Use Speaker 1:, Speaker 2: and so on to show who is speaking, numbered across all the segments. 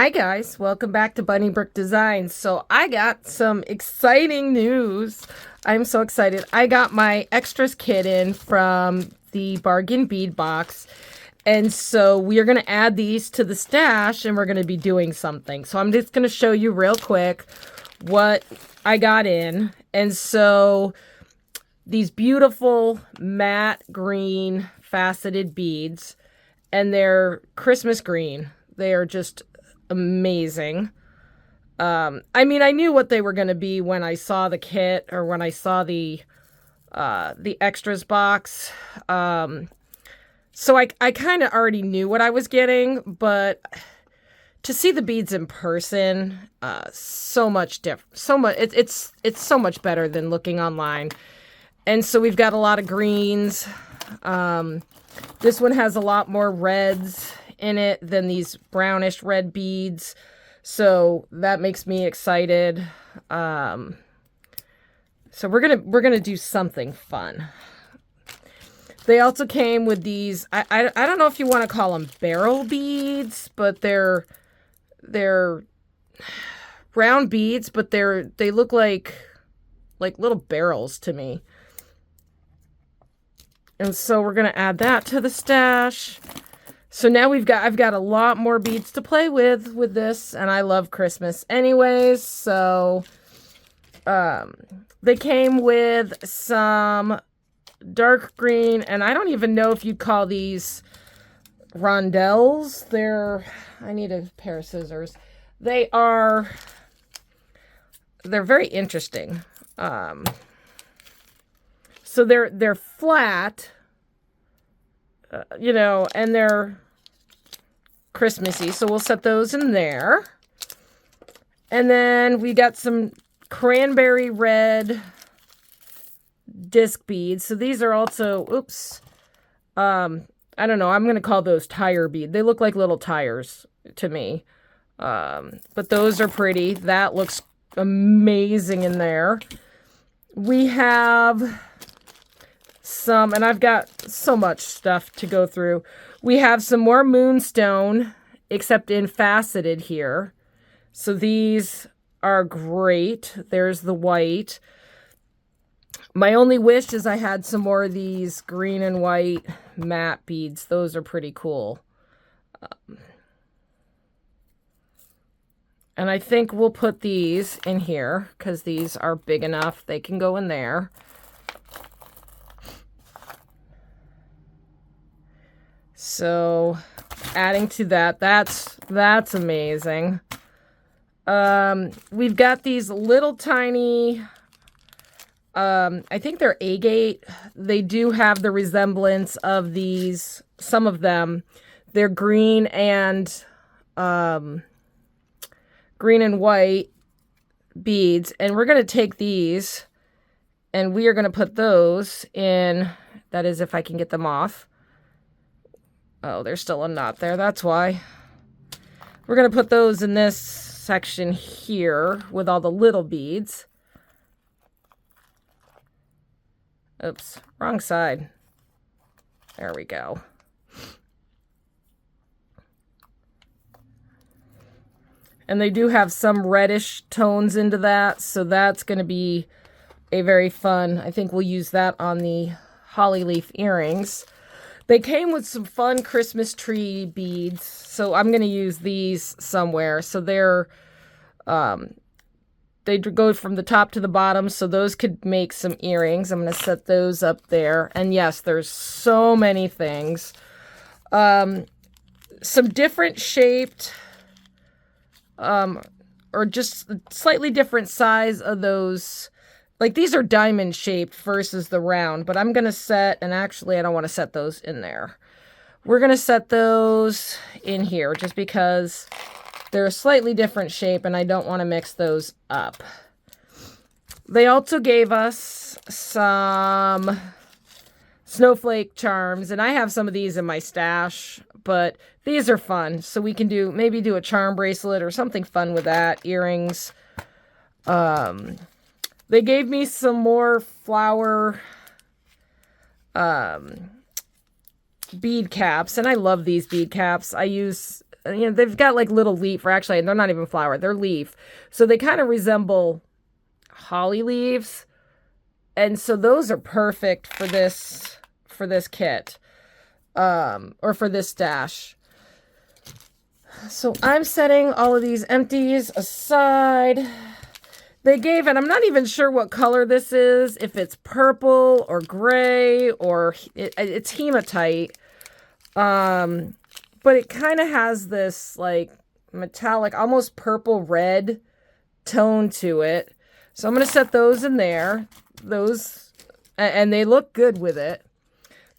Speaker 1: Hi guys, welcome back to Bunny Brick Designs. So I got some exciting news. I'm so excited. I got my extras kit in from the bargain bead box. And so we are going to add these to the stash and we're going to be doing something. So I'm just going to show you real quick what I got in. And so these beautiful matte green faceted beads, and they're Christmas green. They are just amazing. I mean, I knew what they were going to be when I saw the kit or when I saw the extras box. So I kind of already knew what I was getting, but to see the beads in person, so much different. It's so much better than looking online. And so we've got a lot of greens. This one has a lot more reds in it than these brownish red beads, so that makes me excited. So we're gonna do something fun. They also came with these, I don't know if you want to call them barrel beads, but they're round beads, but they look like little barrels to me. And so we're gonna add that to the stash. So now I've got a lot more beads to play with this, and I love Christmas anyways. So they came with some dark green, and I don't even know if you'd call these rondelles. I need a pair of scissors. They're very interesting. So they're flat, and they're Christmassy, so we'll set those in there. And then we got some cranberry red disc beads. So these are also, I don't know, I'm going to call those tire bead. They look like little tires to me. But those are pretty. That looks amazing in there. We have some, and I've got so much stuff to go through. We have some more moonstone, except in faceted here. So these are great. There's the white. My only wish is I had some more of these green and white matte beads. Those are pretty cool. And I think we'll put these in here because these are big enough. They can go in there. So adding to that, that's amazing. We've got these little tiny, I think they're agate. They do have the resemblance of these, some of them. They're green and white beads. And we're going to take these and we are going to put those in, that is if I can get them off. Oh, there's still a knot there. That's why. We're going to put those in this section here with all the little beads. Oops, wrong side. There we go. And they do have some reddish tones into that, so that's going to be a very fun. I think we'll use that on the holly leaf earrings. They came with some fun Christmas tree beads, so I'm going to use these somewhere. So they go from the top to the bottom, so those could make some earrings. I'm going to set those up there. And yes, there's so many things. Some different shaped, or just slightly different size of those. Like, these are diamond shaped versus the round, but I'm going to set, and actually I don't want to set those in there. We're going to set those in here just because they're a slightly different shape and I don't want to mix those up. They also gave us some snowflake charms, and I have some of these in my stash, but these are fun. So we can maybe do a charm bracelet or something fun with that. Earrings. They gave me some more flower bead caps, and I love these bead caps. I use you know, they've got like little leaf, or actually they're not even flower, they're leaf. So they kind of resemble holly leaves. And so those are perfect for this kit, or for this stash. So I'm setting all of these empties aside. They gave, and I'm not even sure what color this is, if it's purple or gray, or it's hematite. But it kind of has this like metallic, almost purple red tone to it. So I'm going to set those in there. Those, and they look good with it.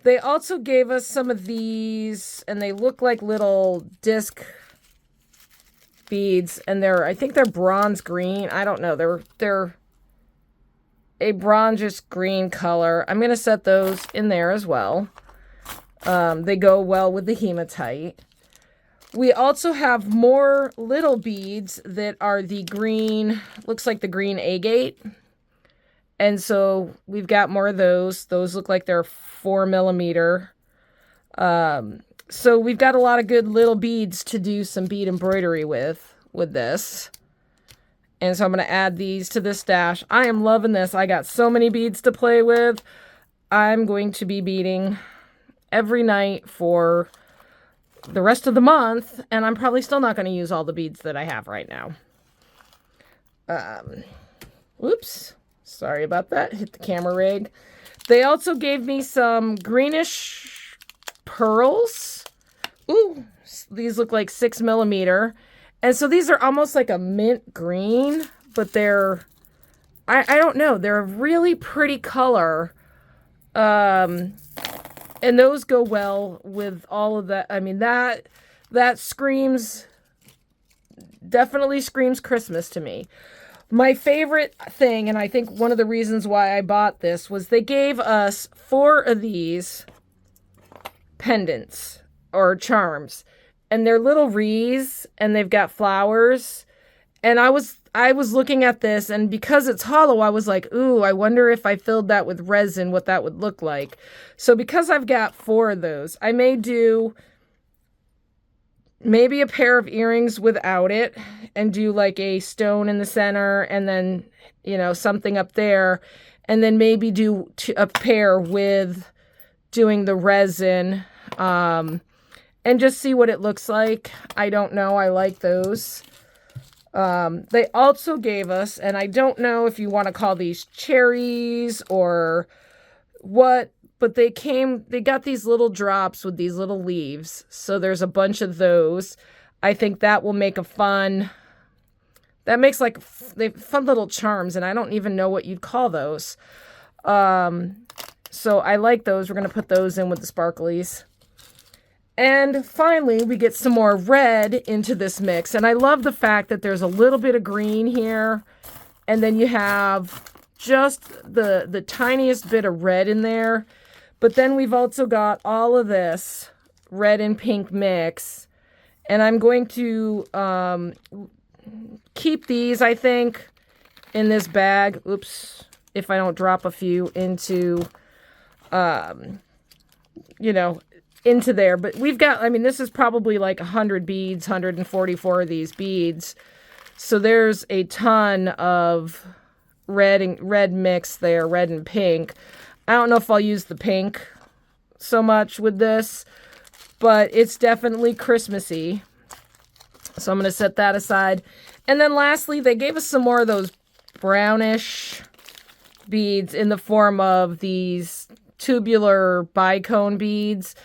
Speaker 1: They also gave us some of these, and they look like little disc beads, and I think they're bronze green. I don't know. They're a bronzish green color. I'm going to set those in there as well. They go well with the hematite. We also have more little beads that are the green, looks like the green agate. And so we've got more of those. Those look like they're 4mm. So we've got a lot of good little beads to do some bead embroidery with this. And so I'm going to add these to this stash. I am loving this. I got so many beads to play with. I'm going to be beading every night for the rest of the month. And I'm probably still not going to use all the beads that I have right now. Whoops. Sorry about that. Hit the camera rig. They also gave me some greenish pearls. Ooh, these look like 6mm. And so these are almost like a mint green, but they're, I don't know, they're a really pretty color. And those go well with all of that. I mean, that screams, definitely screams Christmas to me. My favorite thing, and I think one of the reasons why I bought this, was they gave us 4 of these pendants or charms, and they're little wreaths, and they've got flowers. And I was looking at this, and because it's hollow, I was like, ooh, I wonder if I filled that with resin, what that would look like. So because I've got 4 of those, I may do maybe a pair of earrings without it, and do like a stone in the center, and then, you know, something up there, and then maybe do a pair with doing the resin, and just see what it looks like. I don't know. I like those. They also gave us, and I don't know if you want to call these cherries or what, but they got these little drops with these little leaves. So there's a bunch of those. I think that will make that makes like fun little charms, and I don't even know what you'd call those. So I like those. We're going to put those in with the sparklies. And finally, we get some more red into this mix. And I love the fact that there's a little bit of green here. And then you have just the tiniest bit of red in there. But then we've also got all of this red and pink mix. And I'm going to keep these, I think, in this bag. Oops. If I don't drop a few into, you know, into there. But we've got, I mean, this is probably like 100 beads, 144 of these beads. So there's a ton of red mix there, red and pink. I don't know if I'll use the pink so much with this, but it's definitely Christmassy. So I'm going to set that aside. And then lastly, they gave us some more of those brownish beads in the form of these tubular bicone beads.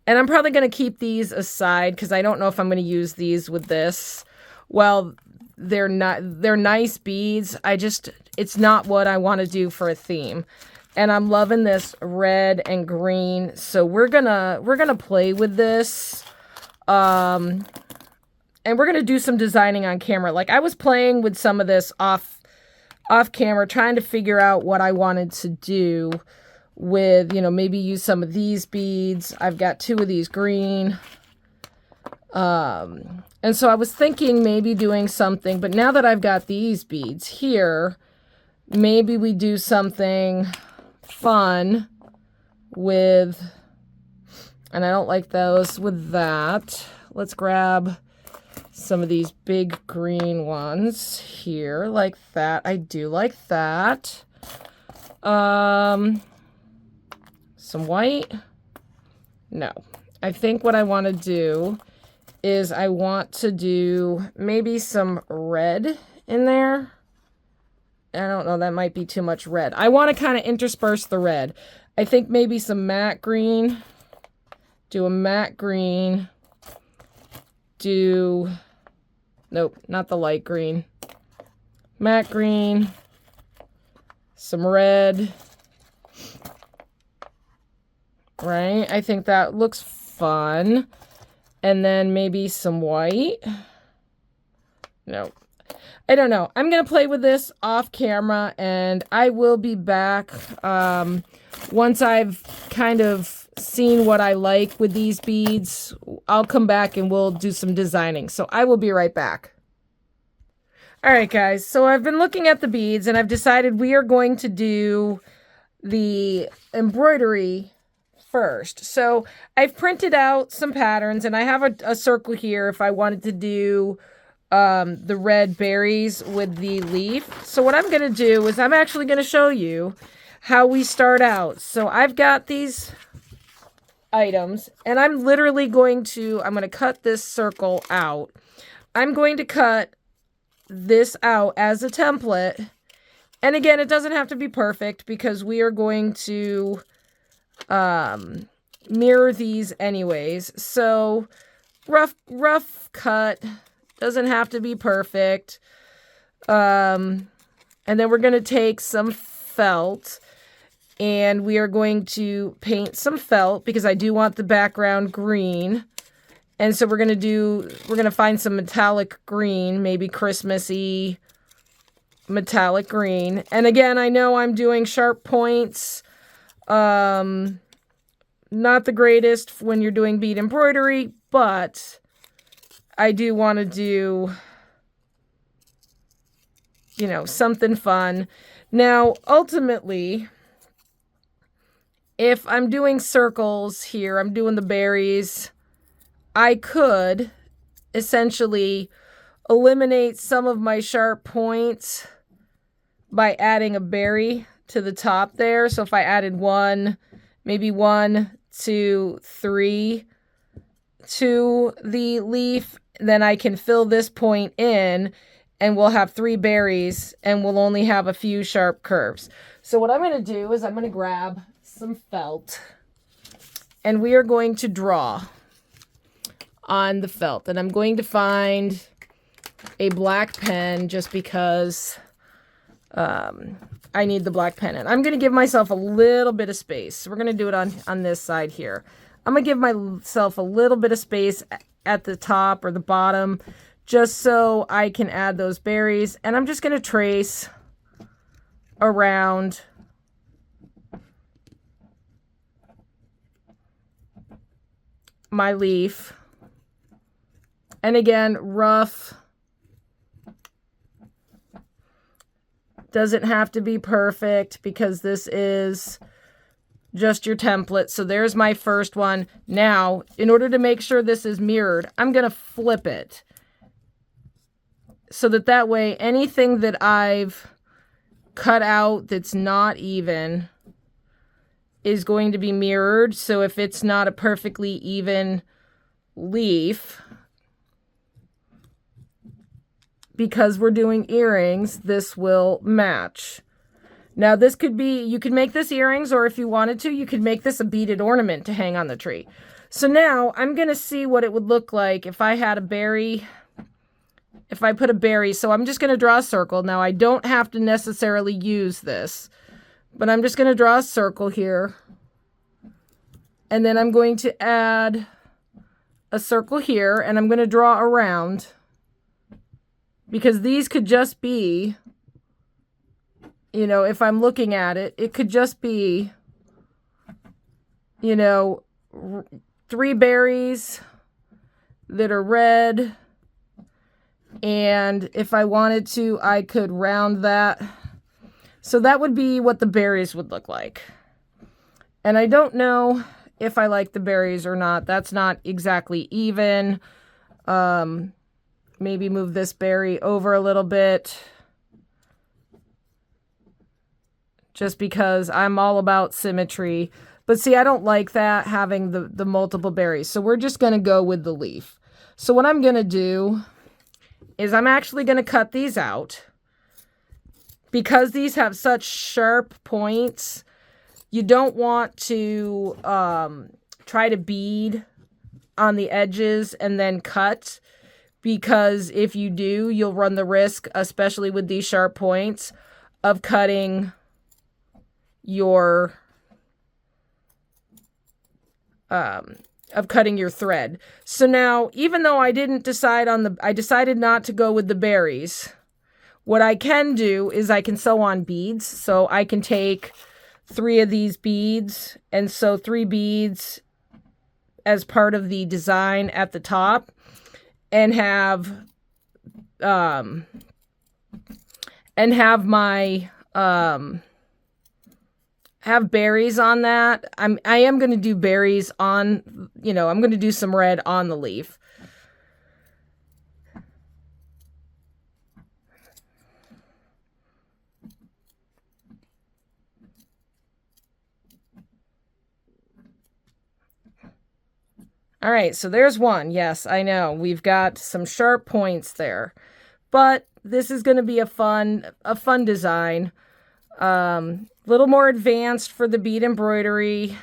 Speaker 1: And I'm probably going to keep these aside because I don't know if I'm going to use these with this. Well, they're nice beads. It's not what I want to do for a theme. And I'm loving this red and green. So we're going to play with this. And we're going to do some designing on camera. Like I was playing with some of this off camera, trying to figure out what I wanted to do with, you know, maybe use some of these beads. I've got 2 of these green. And so I was thinking maybe doing something, but now that I've got these beads here, maybe we do something fun with, and I don't like those with that. Let's grab some of these big green ones here like that. I do like that. Some white. No. I think what I want to do is I want to do maybe some red in there. I don't know, that might be too much red. I want to kind of intersperse the red. I think maybe some matte green. Do a matte green. Nope, not the light green. Matte green. Some red. Right? I think that looks fun. And then maybe some white. No. I don't know. I'm going to play with this off camera, and I will be back once I've kind of seen what I like with these beads. I'll come back and we'll do some designing. So I will be right back. All right, guys. So I've been looking at the beads, and I've decided we are going to do the embroidery first. So I've printed out some patterns, and I have a circle here if I wanted to do the red berries with the leaf. So what I'm going to do is I'm actually going to show you how we start out. So I've got these items, and I'm literally going to cut this circle out. I'm going to cut this out as a template. And again, it doesn't have to be perfect because we are going to mirror these anyways. So rough cut, doesn't have to be perfect. And then we're going to take some felt, and we are going to paint some felt because I do want the background green. And so we're going to find some metallic green, maybe Christmassy metallic green. And again, I know I'm doing sharp points. Not the greatest when you're doing bead embroidery, but I do want to do, something fun. Now, ultimately, if I'm doing circles here, I'm doing the berries, I could essentially eliminate some of my sharp points by adding a berry to the top there. So if I added maybe 1, 2, 3 to the leaf, then I can fill this point in and we'll have 3 berries and we'll only have a few sharp curves. So what I'm going to do is I'm going to grab some felt and we are going to draw on the felt. And I'm going to find a black pen just because I need the black pen. And I'm going to give myself a little bit of space. So we're going to do it on this side here. I'm going to give myself a little bit of space at the top or the bottom just so I can add those berries. And I'm just going to trace around my leaf. And again, rough. Doesn't have to be perfect because this is just your template. So there's my first one. Now, in order to make sure this is mirrored, I'm going to flip it so that way anything that I've cut out that's not even is going to be mirrored. So if it's not a perfectly even leaf, because we're doing earrings, this will match. Now this could be, you could make this earrings, or if you wanted to, you could make this a beaded ornament to hang on the tree. So now I'm going to see what it would look like if I had a berry, if I put a berry. So I'm just going to draw a circle. Now I don't have to necessarily use this, but I'm just going to draw a circle here. And then I'm going to add a circle here, and I'm going to draw around. Because these could just be, if I'm looking at it, it could just be, 3 berries that are red. And if I wanted to, I could round that. So that would be what the berries would look like. And I don't know if I like the berries or not. That's not exactly even. maybe move this berry over a little bit. Just because I'm all about symmetry. But see, I don't like that, having the multiple berries. So we're just going to go with the leaf. So what I'm going to do is I'm actually going to cut these out. Because these have such sharp points, you don't want to try to bead on the edges and then cut. Because if you do, you'll run the risk, especially with these sharp points, of cutting your thread. So now, even though I decided not to go with the berries, what I can do is I can sew on beads. So I can take 3 of these beads and sew 3 beads as part of the design at the top, and have my have berries on that. I am going to do berries on, I'm going to do some red on the leaf. All right, so there's one. Yes, I know. We've got some sharp points there. But this is going to be a fun design. Little more advanced for the bead embroidery,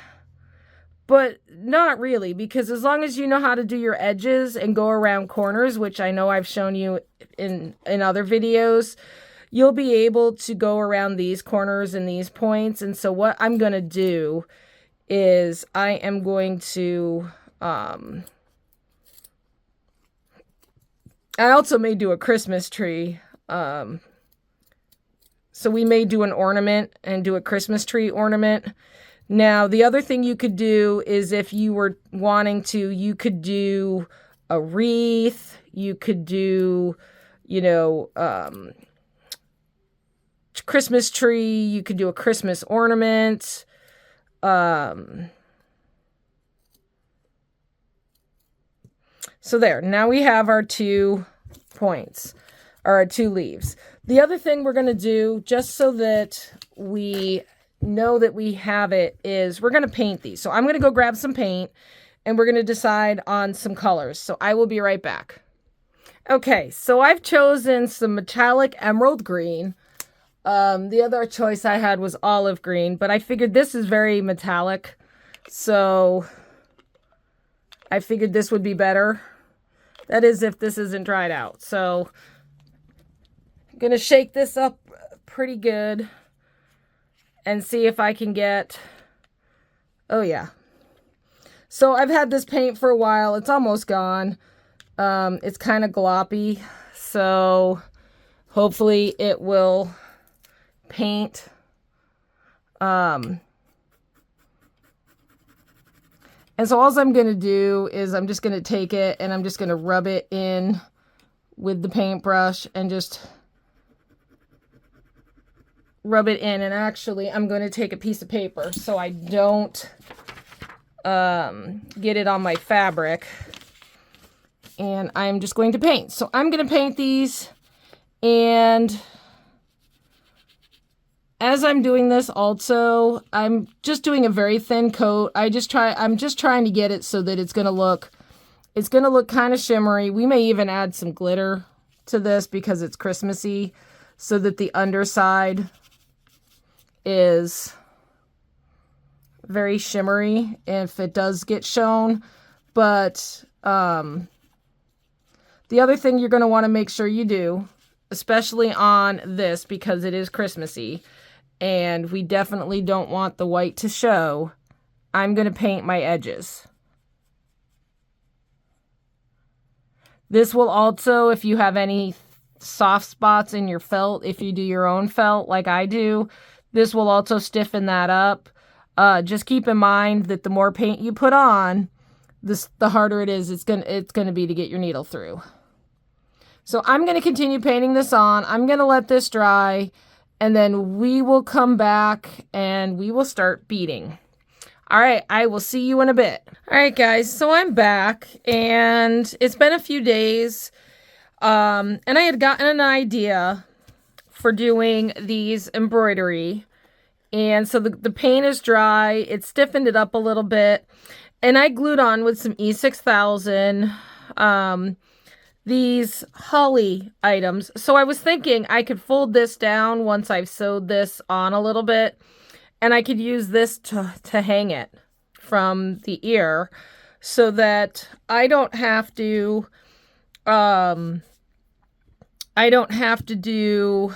Speaker 1: but not really, because as long as you know how to do your edges and go around corners, which I know I've shown you in other videos, you'll be able to go around these corners and these points. And so what I'm going to do is I am going to I also may do a Christmas tree. So we may do an ornament and do a Christmas tree ornament. Now, the other thing you could do is, if you were wanting to, you could do a wreath. You could do, Christmas tree. You could do a Christmas ornament. So there, now we have our 2 points, or our 2 leaves. The other thing we're going to do, just so that we know that we have it, is we're going to paint these. So I'm going to go grab some paint, and we're going to decide on some colors. So I will be right back. Okay, so I've chosen some metallic emerald green. The other choice I had was olive green, but I figured this is very metallic, so I figured this would be better. That is, if this isn't dried out. So I'm going to shake this up pretty good and see if I can get... Oh, yeah. So I've had this paint for a while. It's almost gone. It's kind of gloppy. So hopefully it will paint. And so all I'm going to do is I'm just going to take it and I'm just going to rub it in with the paintbrush and just rub it in. And actually, I'm going to take a piece of paper so I don't get it on my fabric. And I'm just going to paint. So I'm going to paint these, and as I'm doing this also, I'm just doing a very thin coat. I'm just trying to get it so that it's going to look kind of shimmery. We may even add some glitter to this because it's Christmassy, so that the underside is very shimmery if it does get shown. But the other thing you're going to want to make sure you do, especially on this because it is Christmassy, and we definitely don't want the white to show, I'm going to paint my edges. This will also, if you have any soft spots in your felt, if you do your own felt like I do, this will also stiffen that up. Just keep in mind that the more paint you put on, the harder it is it's gonna be to get your needle through. So I'm going to continue painting this on. I'm going to let this dry, and then we will come back and we will start beading. All right, I will see you in a bit. All right, guys, so I'm back, and it's been a few days. And I had gotten an idea for doing these embroidery. And so the paint is dry. It stiffened it up a little bit. And I glued on with some E6000 these holly items. So I was thinking I could fold this down once I've sewed this on a little bit. And I could use this to hang it from the ear so that I don't have to do,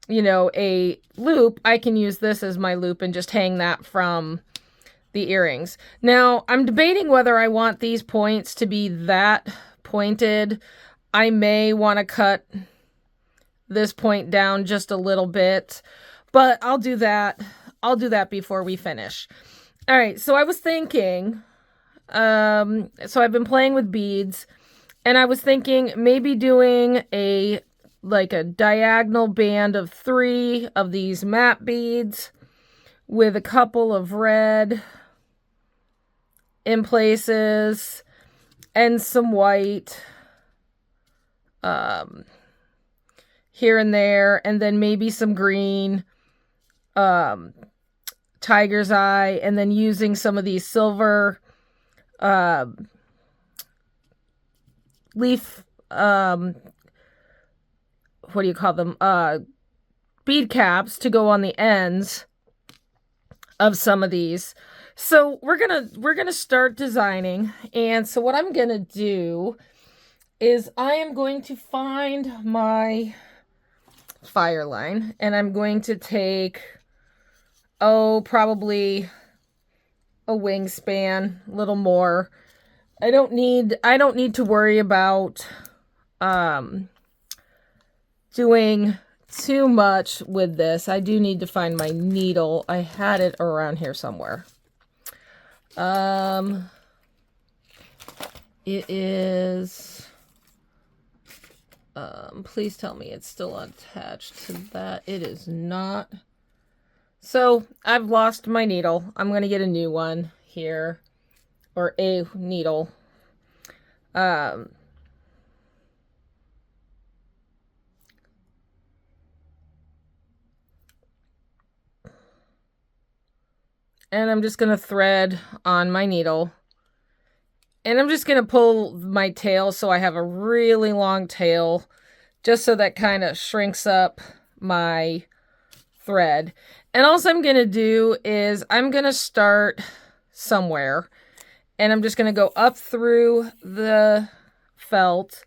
Speaker 1: you know, a loop. I can use this as my loop and just hang that from the earrings. Now, I'm debating whether I want these points to be that pointed. I may want to cut this point down just a little bit, but I'll do that. I'll do that before we finish. All right, so I was thinking, so I've been playing with beads, and I was thinking maybe doing like a diagonal band of 3 of these matte beads with a couple of red in places and some white here and there, and then maybe some green tiger's eye, and then using some of these silver leaf what do you call them, bead caps to go on the ends of some of these. So we're gonna start designing. And so what I'm gonna do is I am going to find my fire line, and I'm going to take, probably a wingspan, a little more. I don't need to worry about doing too much with this. I do need to find my needle. I had it around here somewhere. It is, please tell me it's still attached to that. It is not. So I've lost my needle. I'm going to get a new one here, or a needle. And I'm just going to thread on my needle. And I'm just going to pull my tail so I have a really long tail, just so that kind of shrinks up my thread. And all I'm going to do is I'm going to start somewhere, and I'm just going to go up through the felt.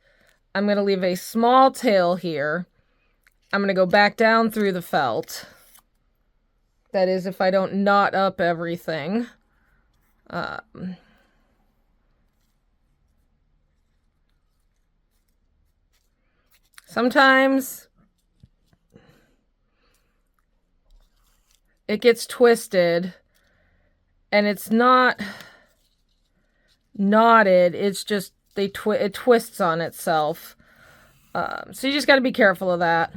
Speaker 1: I'm going to leave a small tail here. I'm going to go back down through the felt. That is, if I don't knot up everything. Sometimes it gets twisted and it's not knotted. It's just it twists on itself. So you just got to be careful of that,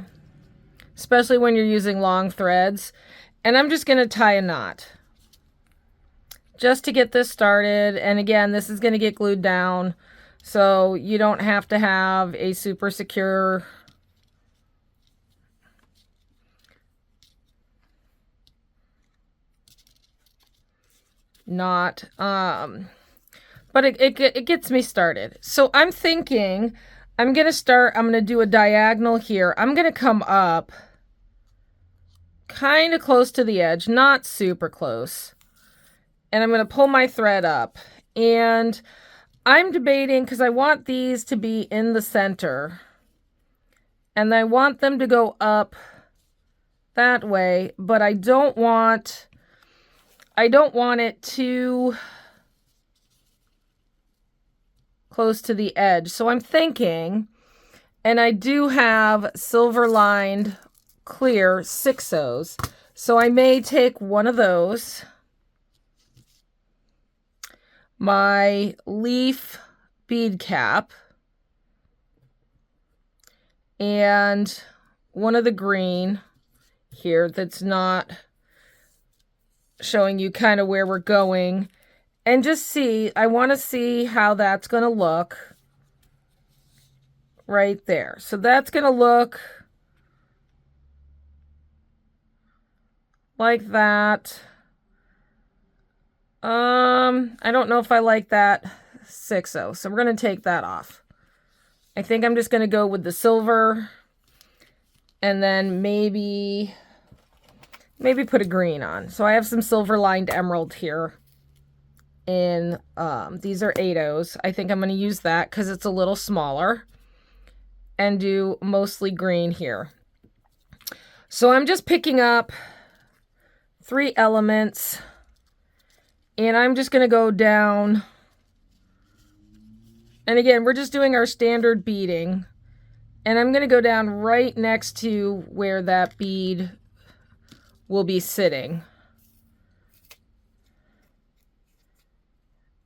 Speaker 1: especially when you're using long threads. And I'm just going to tie a knot just to get this started. And again, this is going to get glued down, so you don't have to have a super secure knot. But it gets me started. So I'm thinking I'm going to do a diagonal here. I'm going to come up kind of close to the edge, not super close. And I'm going to pull my thread up. And I'm debating, because I want these to be in the center. And I want them to go up that way, but I don't want it too close to the edge. So I'm thinking, and I do have silver lined clear 6-0s, so I may take one of those, my leaf bead cap, and one of the green here that's not showing you kind of where we're going, and just see, I want to see how that's going to look. right there. So that's going to look like that. I don't know if I like that 6-0, so we're going to take that off. I think I'm just going to go with the silver and then maybe put a green on. So I have some silver lined emerald here. And these are 8-0s. I think I'm going to use that because it's a little smaller. And do mostly green here. So I'm just picking up 3 elements. And I'm just going to go down. And again, we're just doing our standard beading. And I'm going to go down right next to where that bead will be sitting.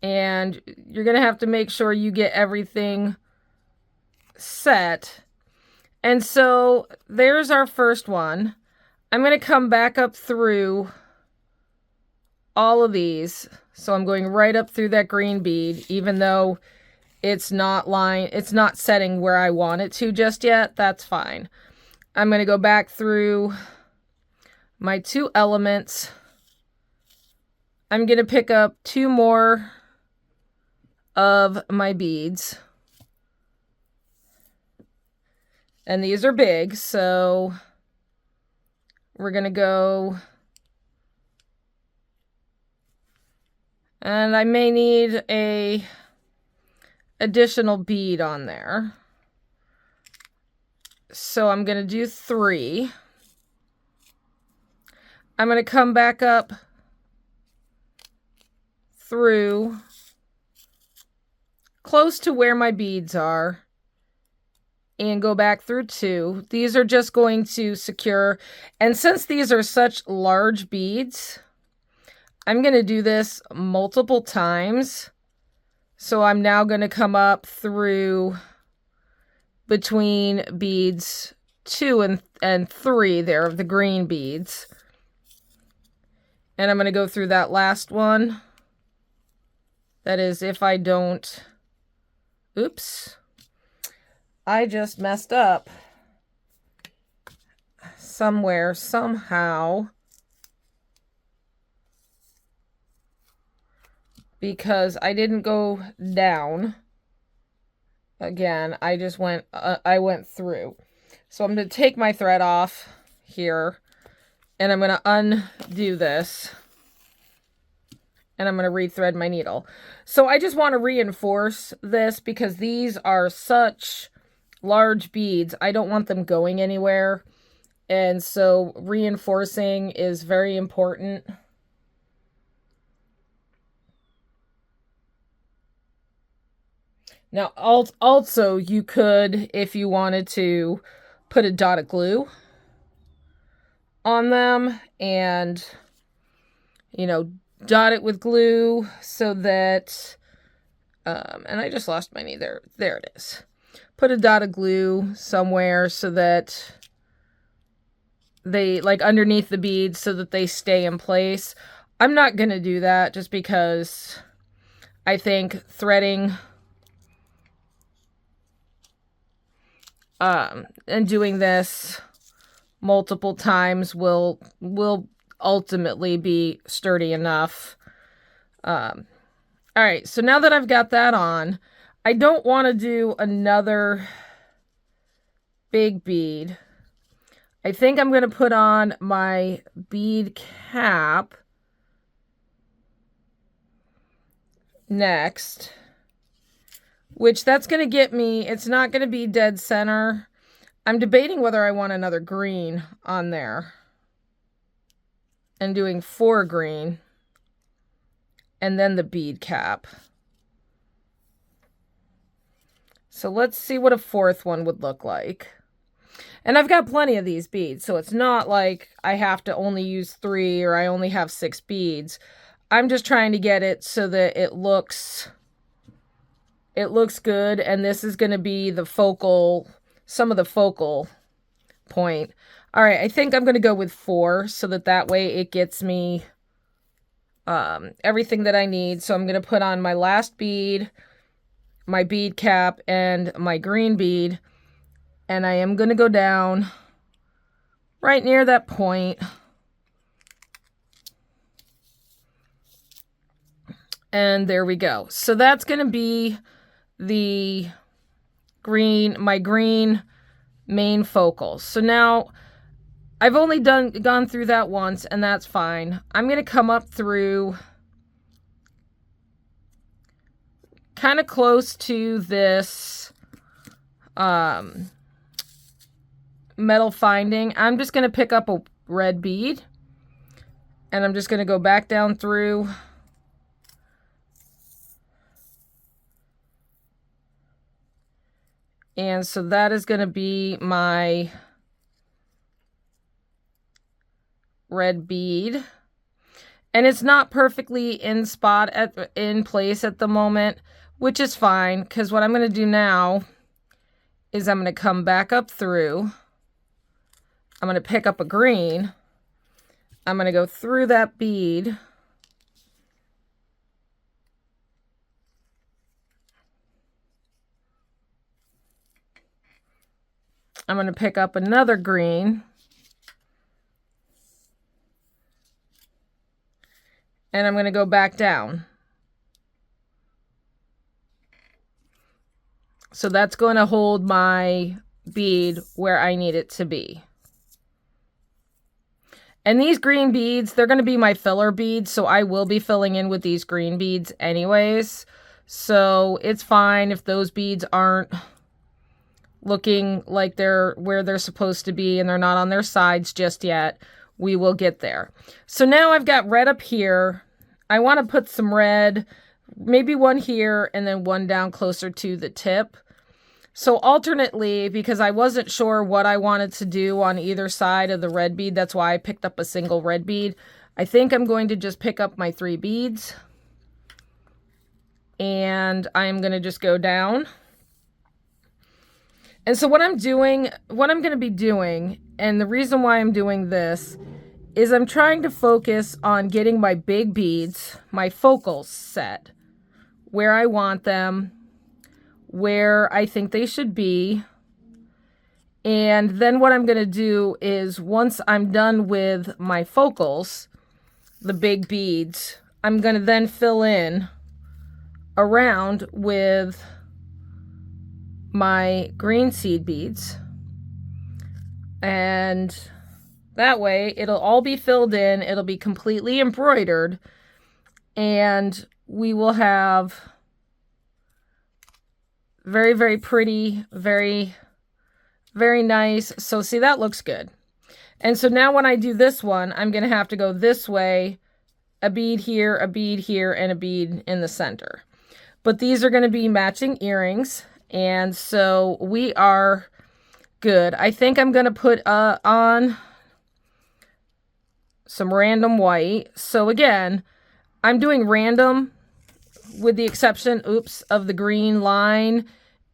Speaker 1: And you're going to have to make sure you get everything set. And so there's our first one. I'm going to come back up through all of these. So I'm going right up through that green bead, even though it's not setting where I want it to just yet. That's fine. I'm going to go back through my 2 elements. I'm going to pick up 2 more of my beads. And these are big, so we're going to go, and I may need a additional bead on there. So I'm going to do 3. I'm going to come back up through close to where my beads are and go back through 2. These are just going to secure, and since these are such large beads, I'm going to do this multiple times. So I'm now going to come up through between beads 2 and 3 there of the green beads. And I'm going to go through that last one. That is if I don't... Oops. I just messed up somewhere, somehow. Because I didn't go down. Again, I just went, I went through. So I'm going to take my thread off here. And I'm going to undo this. And I'm going to rethread my needle. So I just want to reinforce this because these are such large beads. I don't want them going anywhere. And so reinforcing is very important. Now, also, you could, if you wanted to, put a dot of glue on them and, you know, dot it with glue so that, and I just lost my needle. There it is. Put a dot of glue somewhere so that they, like, underneath the beads so that they stay in place. I'm not going to do that just because I think threading and doing this multiple times will ultimately be sturdy enough. All right, so now that I've got that on, I don't want to do another big bead. I think I'm going to put on my bead cap next, which that's going to get me, it's not going to be dead center. I'm debating whether I want another green on there and doing 4 green and then the bead cap. So let's see what a 4th one would look like. And I've got plenty of these beads, so it's not like I have to only use 3 or I only have 6 beads. I'm just trying to get it so that it looks good, and this is going to be the focal, some of the focal point. All right, I think I'm going to go with 4 so that way it gets me everything that I need. So I'm going to put on my last bead, my bead cap, and my green bead. And I am going to go down right near that point. And there we go. So that's going to be the green, my green main focal. So now I've only gone through that once, and that's fine. I'm going to come up through kind of close to this metal finding. I'm just going to pick up a red bead, and I'm just going to go back down through. And so that is going to be my red bead. And it's not perfectly in place at the moment, which is fine, because what I'm going to do now is I'm going to come back up through. I'm going to pick up a green. I'm going to go through that bead. I'm going to pick up another green. And I'm going to go back down. So that's going to hold my bead where I need it to be. And these green beads, they're going to be my filler beads, so I will be filling in with these green beads anyways. So it's fine if those beads aren't looking like they're where they're supposed to be and they're not on their sides just yet. We will get there. So now I've got red up here. I want to put some red, maybe one here and then one down closer to the tip. So alternately, because I wasn't sure what I wanted to do on either side of the red bead, that's why I picked up a single red bead. I think I'm going to just pick up my 3 beads. And I'm going to just go down. And so what I'm going to be doing, and the reason why I'm doing this, is I'm trying to focus on getting my big beads, my focals set, where I want them, where I think they should be. And then what I'm going to do is once I'm done with my focals, the big beads, I'm going to then fill in around with my green seed beads. And that way it'll all be filled in, it'll be completely embroidered, and we will have very, very pretty, very, very nice. So see, that looks good. And so now when I do this one, I'm going to have to go this way, a bead here, and a bead in the center. But these are going to be matching earrings, and so we are good. I think I'm going to put on some random white. So again, I'm doing random with the exception, of the green line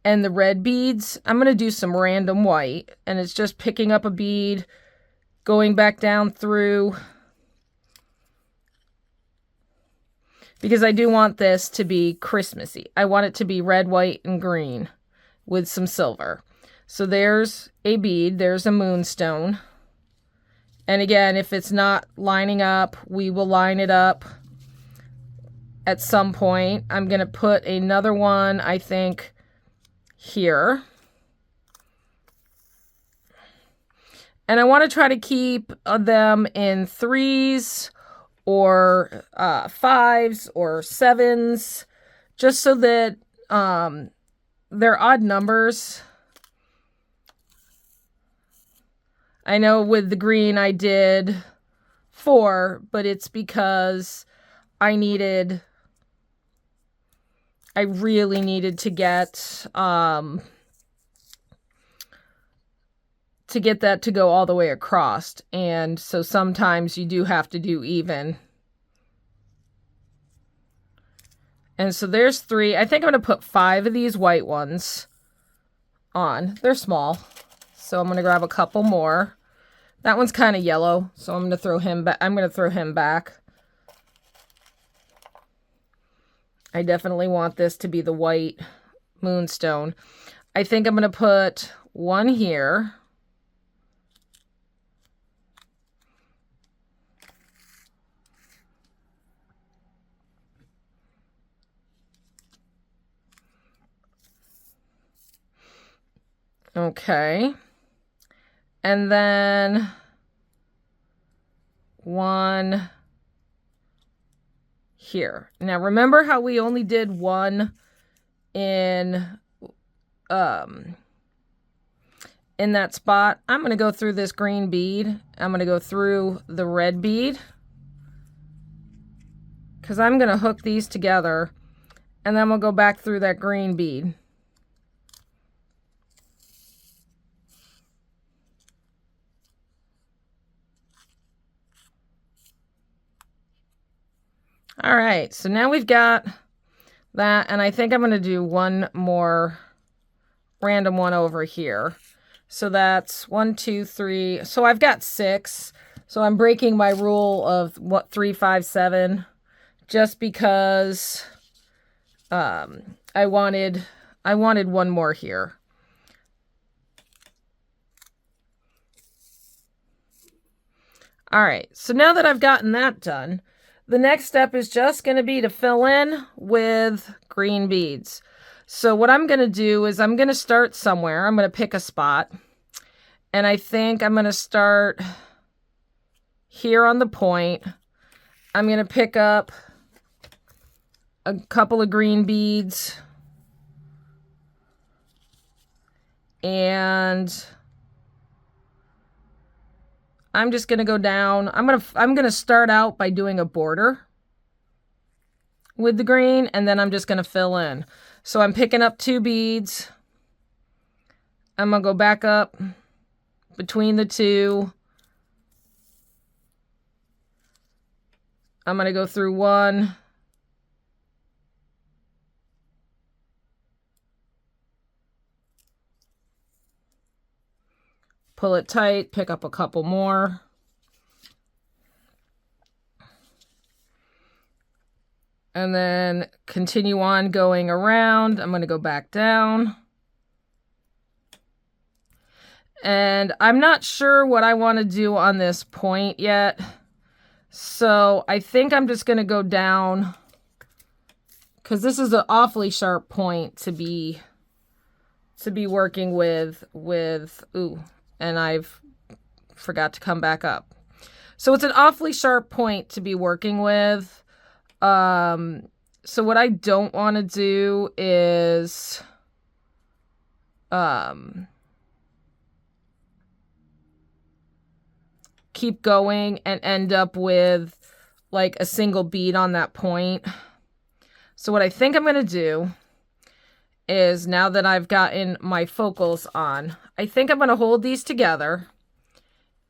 Speaker 1: and the red beads. I'm going to do some random white, and it's just picking up a bead, going back down through, because I do want this to be Christmassy. I want it to be red, white, and green with some silver. So there's a bead, there's a moonstone. And again, if it's not lining up, we will line it up at some point. I'm going to put another one, I think, here. And I want to try to keep them in 3s or 5s or 7s, just so that they're odd numbers. I know with the green I did 4, but it's because I really needed to get that to go all the way across. And so sometimes you do have to do even. And so there's 3. I think I'm going to put 5 of these white ones on. They're small. So I'm going to grab a couple more. That one's kind of yellow, so I'm going to throw him back. I definitely want this to be the white moonstone. I think I'm going to put one here. Okay. And then one here. Now remember how we only did one in that spot? I'm going to go through this green bead. I'm going to go through the red bead, because I'm going to hook these together, and then we'll go back through that green bead. All right, so now we've got that, and I think I'm going to do one more random one over here. So that's 1, 2, 3. So I've got 6. So I'm breaking my rule of 3, 5, 7, just because I wanted one more here. All right, so now that I've gotten that done, the next step is just going to be to fill in with green beads. So what I'm going to do is I'm going to start somewhere. I'm going to pick a spot. And I think I'm going to start here on the point. I'm going to pick up a couple of green beads. And I'm just going to go down. I'm going to start out by doing a border with the green, and then I'm just going to fill in. So I'm picking up 2 beads. I'm going to go back up between the 2. I'm going to go through 1. Pull it tight, pick up a couple more. And then continue on going around. I'm going to go back down. And I'm not sure what I want to do on this point yet. So I think I'm just going to go down, because this is an awfully sharp point to be working with. Ooh, and I've forgot to come back up. So it's an awfully sharp point to be working with. So what I don't want to do is keep going and end up with like a single bead on that point. So what I think I'm going to do is, now that I've gotten my focals on, I think I'm going to hold these together,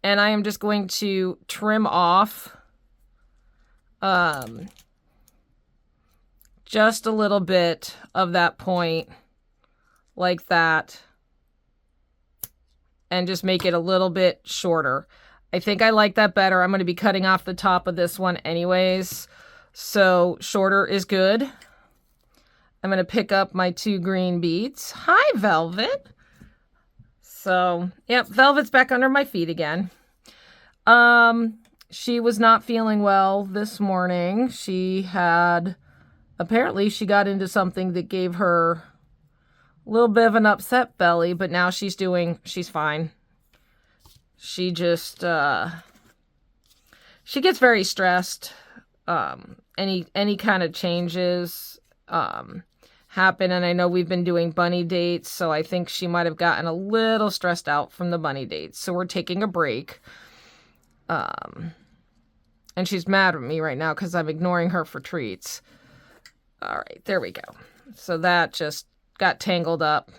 Speaker 1: and I am just going to trim off just a little bit of that point like that, and just make it a little bit shorter. I think I like that better. I'm going to be cutting off the top of this one anyways, so shorter is good. I'm going to pick up my 2 green beads. Hi, Velvet. So, yep, Velvet's back under my feet again. She was not feeling well this morning. Apparently she got into something that gave her a little bit of an upset belly, but now she's fine. She just, she gets very stressed. Any kind of changes, happen, and I know we've been doing bunny dates, so I think she might have gotten a little stressed out from the bunny dates. So we're taking a break. And she's mad at me right now because I'm ignoring her for treats. All right, there we go. So that just got tangled up.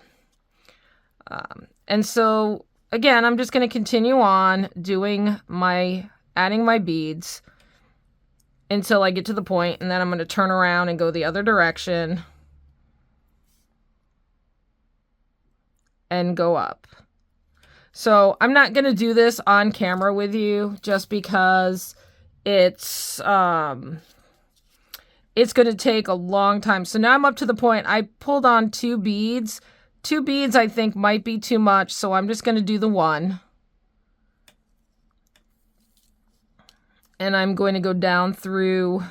Speaker 1: And so again, I'm just going to continue on adding my beads until I get to the point, and then I'm going to turn around and go the other direction and go up. So I'm not going to do this on camera with you, just because it's going to take a long time. So now I'm up to the point. I pulled on 2 beads 2 beads I think might be too much, so I'm just going to do the 1. And I'm going to go down through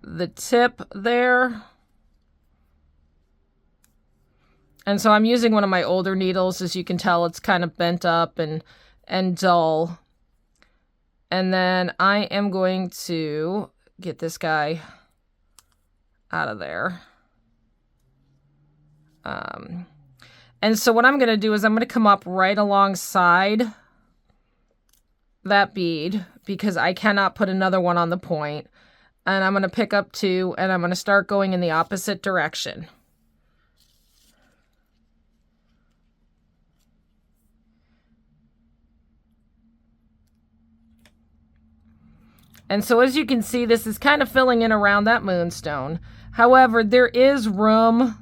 Speaker 1: the tip there. And so I'm using one of my older needles. As you can tell, it's kind of bent up and dull. And then I am going to get this guy out of there. And so what I'm going to do is I'm going to come up right alongside that bead, because I cannot put another one on the point. And I'm going to pick up 2, and I'm going to start going in the opposite direction. And so as you can see, this is kind of filling in around that moonstone. However, there is room.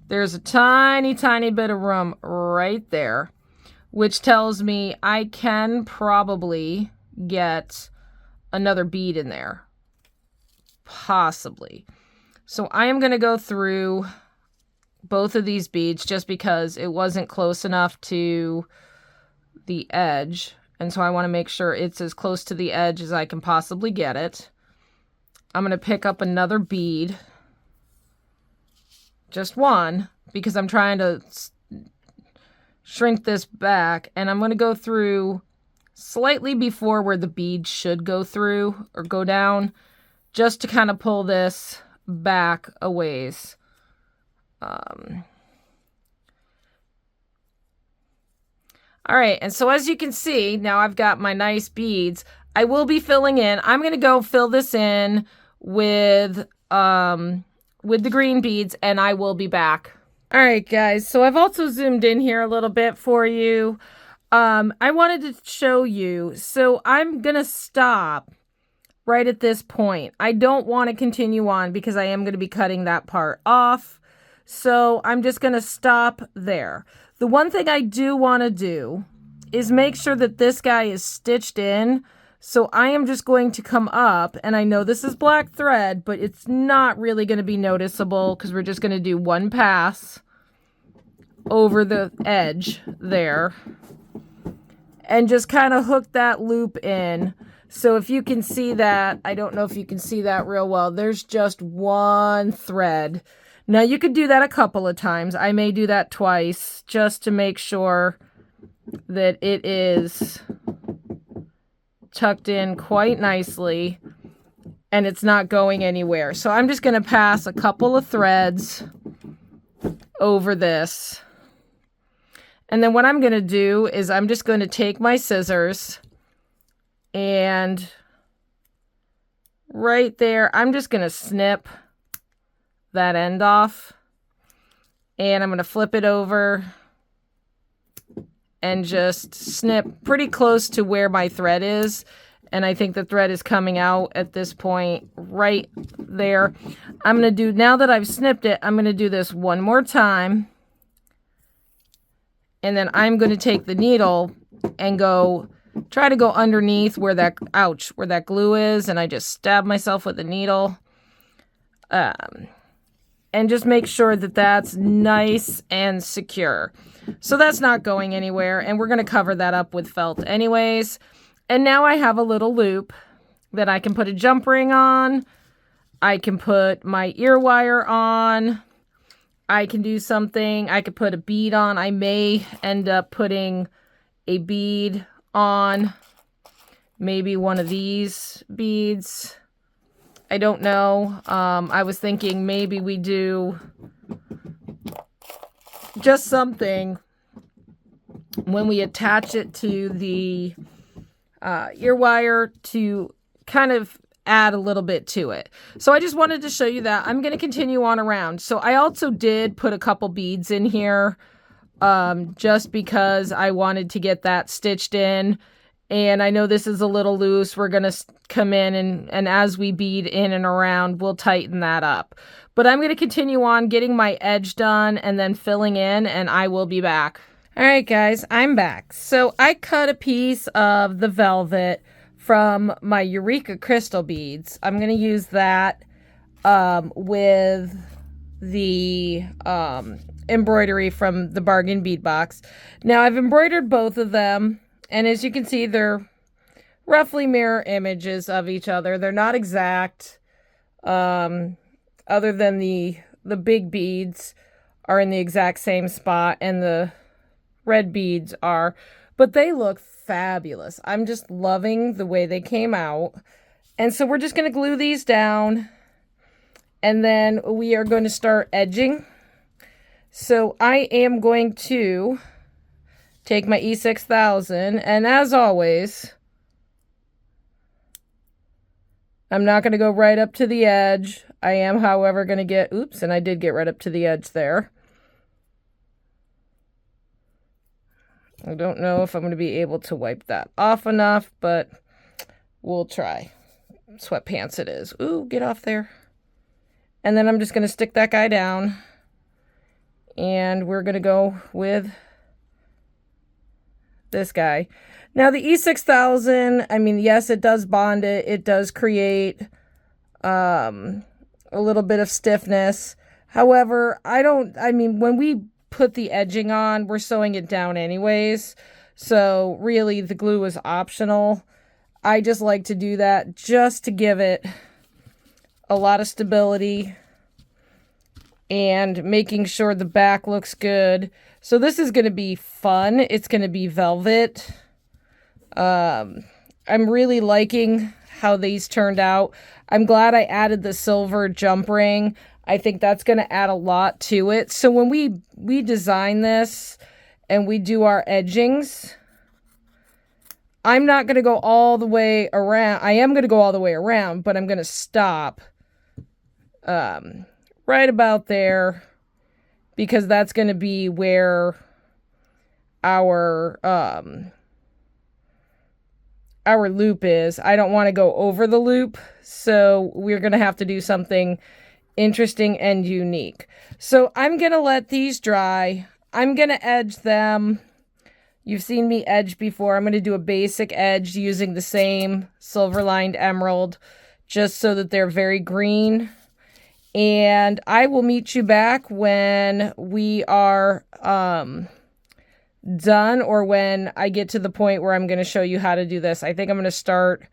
Speaker 1: There's a tiny, tiny bit of room right there, which tells me I can probably get another bead in there. Possibly. So I am going to go through both of these beads just because it wasn't close enough to the edge. And so I want to make sure it's as close to the edge as I can possibly get it. I'm going to pick up another bead. Just 1, because I'm trying to shrink this back. And I'm going to go through slightly before where the bead should go through or go down, just to kind of pull this back a ways. All right, and so as you can see, now I've got my nice beads. I will be filling in. I'm going to go fill this in with the green beads, and I will be back. All right, guys, so I've also zoomed in here a little bit for you. I wanted to show you. So I'm going to stop right at this point. I don't want to continue on because I am going to be cutting that part off. So I'm just going to stop there. The one thing I do want to do is make sure that this guy is stitched in. So I am just going to come up, and I know this is black thread, but it's not really going to be noticeable because we're just going to do 1 pass over the edge there and just kind of hook that loop in. So if you can see that, I don't know if you can see that real well, there's just 1 thread. Now you could do that a couple of times. I may do that twice just to make sure that it is tucked in quite nicely and it's not going anywhere. So I'm just going to pass a couple of threads over this. And then what I'm going to do is I'm just going to take my scissors and right there, I'm just going to snip that end off, and I'm going to flip it over and just snip pretty close to where my thread is. And I think the thread is coming out at this point right there. I'm going to do, now that I've snipped it, I'm going to do this 1 more time. And then I'm going to take the needle and try to go underneath where that, where that glue is. And I just stab myself with the needle. And just make sure that that's nice and secure. So that's not going anywhere, and we're going to cover that up with felt anyways. And now I have a little loop that I can put a jump ring on. I can put my ear wire on. I can do something. I could put a bead on. I may end up putting a bead on. Maybe one of these beads. I don't know. I was thinking maybe we do just something when we attach it to the ear wire to kind of add a little bit to it. So I just wanted to show you that. I'm going to continue on around. So I also did put a couple beads in here just because I wanted to get that stitched in. And I know this is a little loose. We're going to come in and as we bead in and around, we'll tighten that up. But I'm going to continue on getting my edge done and then filling in, and I will be back. All right, guys, I'm back. So I cut a piece of the velvet from my Eureka crystal beads. I'm going to use that with the embroidery from the bargain bead box. Now I've embroidered both of them, and as you can see, they're roughly mirror images of each other. They're not exact, other than the big beads are in the exact same spot and the red beads are, but they look fabulous. I'm just loving the way they came out. And so we're just going to glue these down, and then we are going to start edging. So I am going to take my E6000, and as always, I'm not going to go right up to the edge. I am, however, going to get, oops, and I did get right up to the edge there. I don't know if I'm going to be able to wipe that off enough, but we'll try. Sweatpants it is. Ooh, get off there. And then I'm just going to stick that guy down. And we're going to go with this guy. Now the E6000, I mean, yes, it does bond it. It does create a little bit of stiffness. However, when we put the edging on, we're sewing it down anyways. So really the glue is optional. I just like to do that just to give it a lot of stability and making sure the back looks good. So this is going to be fun. It's going to be velvet. I'm really liking how these turned out. I'm glad I added the silver jump ring. I think that's going to add a lot to it. So when we design this and we do our edgings, I'm not going to go all the way around. I am going to go all the way around, but I'm going to stop right about there, because that's going to be where our loop is. I don't want to go over the loop, so we're going to have to do something interesting and unique. So I'm going to let these dry. I'm going to edge them. You've seen me edge before. I'm going to do a basic edge using the same silver lined emerald, just so that they're very green. And I will meet you back when we are done, or when I get to the point where I'm going to show you how to do this. I think I'm going to start,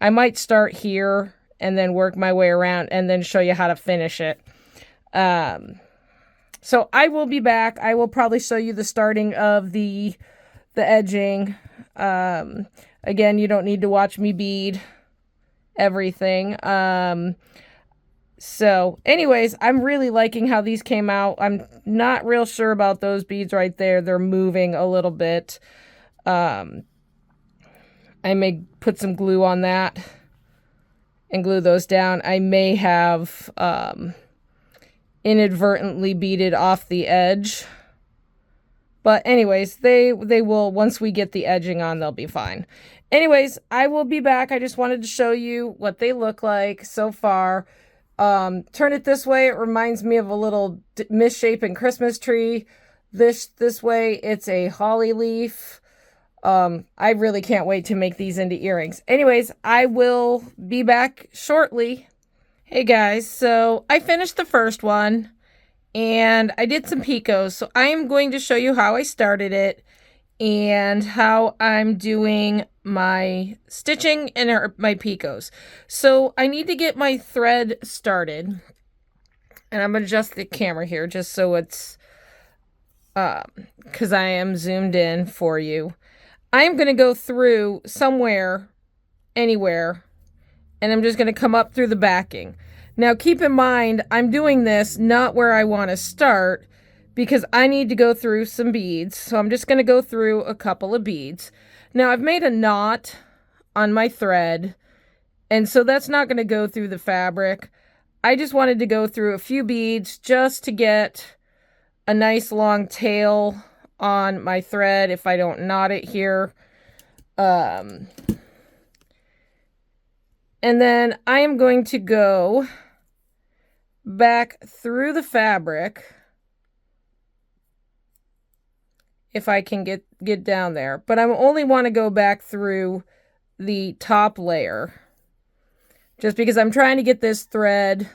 Speaker 1: I might start here and then work my way around and then show you how to finish it. So I will be back. I will probably show you the starting of the edging. Again, you don't need to watch me bead everything. So anyways, I'm really liking how these came out. I'm not real sure about those beads right there. They're moving a little bit. I may put some glue on that and glue those down. I may have inadvertently beaded off the edge. But anyways, they will, once we get the edging on, they'll be fine. Anyways, I will be back. I just wanted to show you what they look like so far. Turn it this way. It reminds me of a little misshapen Christmas tree. This way, it's a holly leaf. I really can't wait to make these into earrings. Anyways, I will be back shortly. Hey guys, so I finished the first one and I did some picots. So I am going to show you how I started it and how I'm doing my stitching and my picots. So I need to get my thread started, and I'm going to adjust the camera here just so it's, because I am zoomed in for you. I'm going to go through somewhere, anywhere, and I'm just going to come up through the backing. Now keep in mind, I'm doing this not where I want to start, because I need to go through some beads. So I'm just going to go through a couple of beads. Now I've made a knot on my thread, and so that's not going to go through the fabric. I just wanted to go through a few beads just to get a nice long tail on my thread if I don't knot it here. And then I am going to go back through the fabric, if I can get down there. But I only want to go back through the top layer, just because I'm trying to get this thread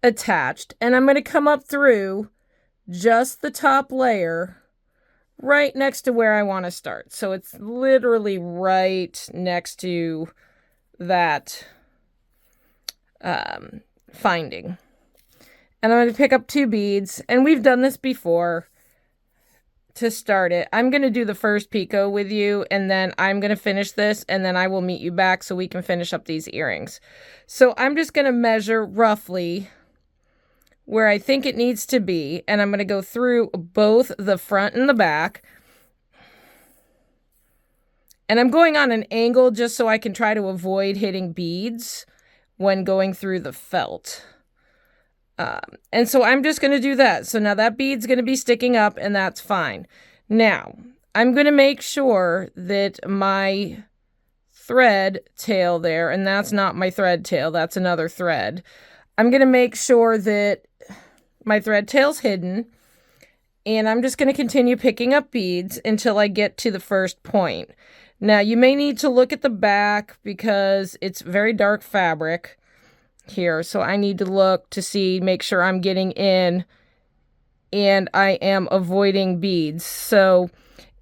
Speaker 1: attached. And I'm going to come up through just the top layer right next to where I want to start. So it's literally right next to that finding. And I'm going to pick up 2 beads, and we've done this before to start it. I'm going to do the first picot with you, and then I'm going to finish this, and then I will meet you back so we can finish up these earrings. So I'm just going to measure roughly where I think it needs to be, and I'm going to go through both the front and the back. And I'm going on an angle just so I can try to avoid hitting beads when going through the felt. And so I'm just going to do that. So now that bead's going to be sticking up, and that's fine. Now, I'm going to make sure that my thread tail there, and that's not my thread tail, that's another thread. I'm going to make sure that my thread tail's hidden, and I'm just going to continue picking up beads until I get to the first point. Now, you may need to look at the back because it's very dark fabric here, so I need to look to see, make sure I'm getting in and I am avoiding beads. So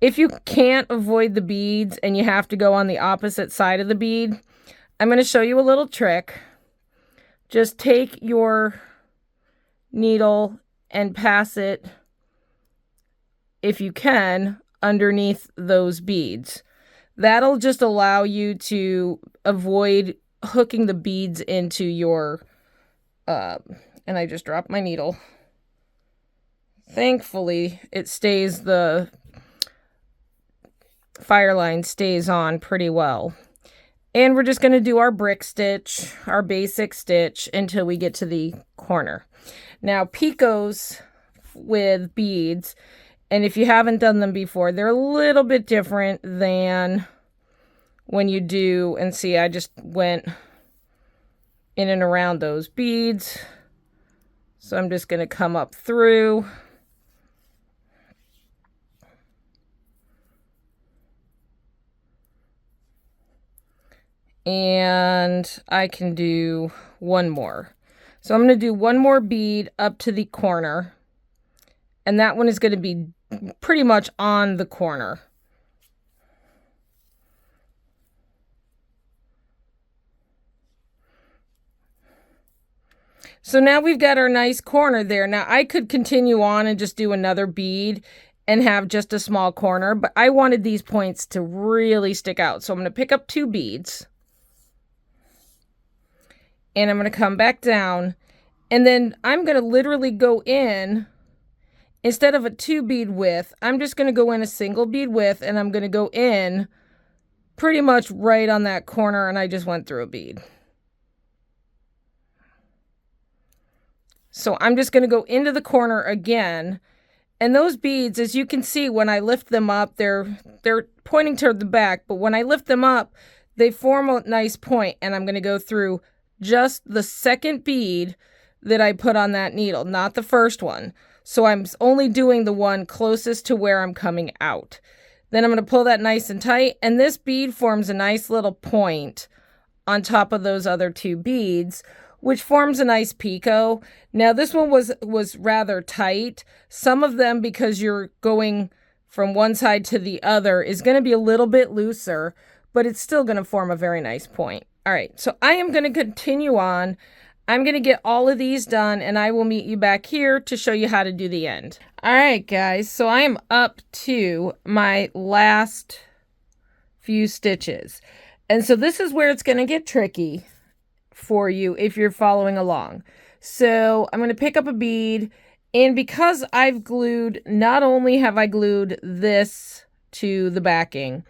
Speaker 1: if you can't avoid the beads and you have to go on the opposite side of the bead, I'm going to show you a little trick. Just take your needle and pass it, if you can, underneath those beads. That'll just allow you to avoid hooking the beads into your, and I just dropped my needle. Thankfully, it stays, the fire line stays on pretty well. And we're just going to do our brick stitch, our basic stitch, until we get to the corner. Now, picots with beads, and if you haven't done them before, they're a little bit different than when you do, and see, I just went in and around those beads. So I'm just going to come up through. And I can do one more. So I'm going to do one more bead up to the corner. And that one is going to be pretty much on the corner. So now we've got our nice corner there. Now I could continue on and just do another bead and have just a small corner, but I wanted these points to really stick out. So I'm going to pick up 2 beads. And I'm going to come back down. And then I'm going to literally go in, instead of a 2 bead width, I'm just going to go in a single bead width, and I'm going to go in pretty much right on that corner, and I just went through a bead. So I'm just going to go into the corner again. And those beads, as you can see, when I lift them up, they're pointing toward the back. But when I lift them up, they form a nice point. And I'm going to go through just the second bead that I put on that needle, not the first one. So I'm only doing the one closest to where I'm coming out. Then I'm going to pull that nice and tight. And this bead forms a nice little point on top of those other 2 beads, which forms a nice picot. Now this one was rather tight. Some of them, because you're going from one side to the other, is going to be a little bit looser, but it's still going to form a very nice point. All right, so I am going to continue on. I'm going to get all of these done, and I will meet you back here to show you how to do the end. All right, guys, so I am up to my last few stitches. And so this is where it's going to get tricky for you if you're following along. So I'm going to pick up a bead, and because I've glued, not only have I glued this to the backing,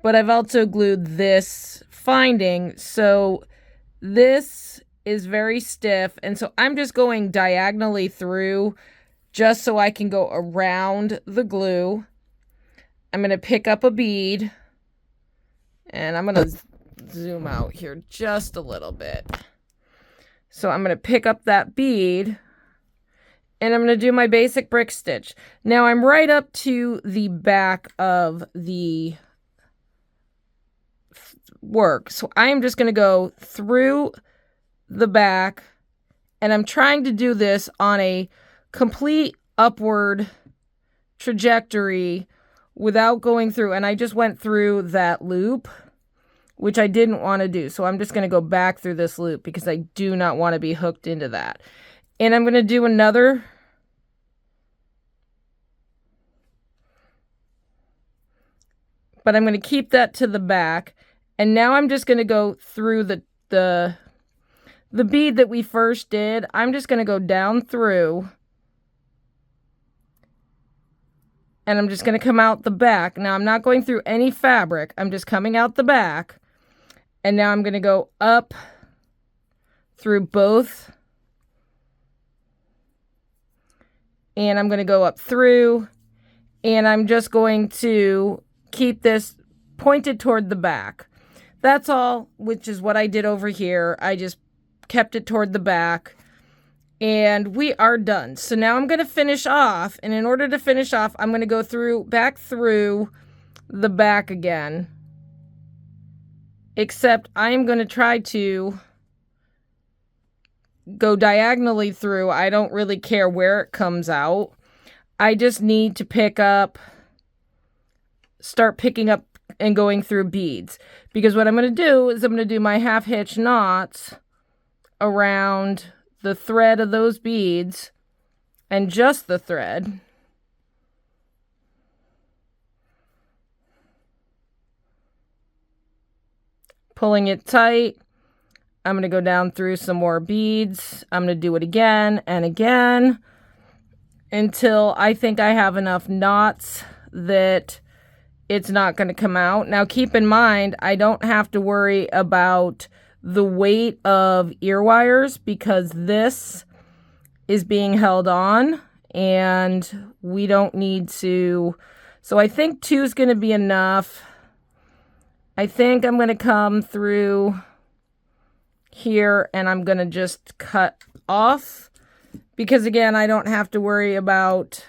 Speaker 1: but I've also glued this finding, so this is very stiff, and so I'm just going diagonally through just so I can go around the glue. I'm going to pick up a bead, and I'm going to zoom out here just a little bit. So I'm going to pick up that bead, and I'm going to do my basic brick stitch. Now I'm right up to the back of the work, so I am just going to go through the back, and I'm trying to do this on a complete upward trajectory without going through. And I just went through that loop, which I didn't want to do. So I'm just going to go back through this loop because I do not want to be hooked into that. And I'm going to do another. But I'm going to keep that to the back. And now I'm just going to go through the bead that we first did. I'm just going to go down through. And I'm just going to come out the back. Now I'm not going through any fabric. I'm just coming out the back. And now I'm going to go up through both. And I'm going to go up through. And I'm just going to keep this pointed toward the back. That's all, which is what I did over here. I just kept it toward the back. And we are done. So now I'm going to finish off. And in order to finish off, I'm going to go back through the back again. Except I'm going to try to go diagonally through. I don't really care where it comes out. I just need to start picking up and going through beads. Because what I'm going to do is I'm going to do my half hitch knots around the thread of those beads and just the thread. Pulling it tight. I'm going to go down through some more beads. I'm going to do it again and again until I think I have enough knots that it's not going to come out. Now keep in mind, I don't have to worry about the weight of ear wires because this is being held on and we don't need to. So I think 2 is going to be enough. I think I'm going to come through here and I'm going to just cut off because again, I don't have to worry about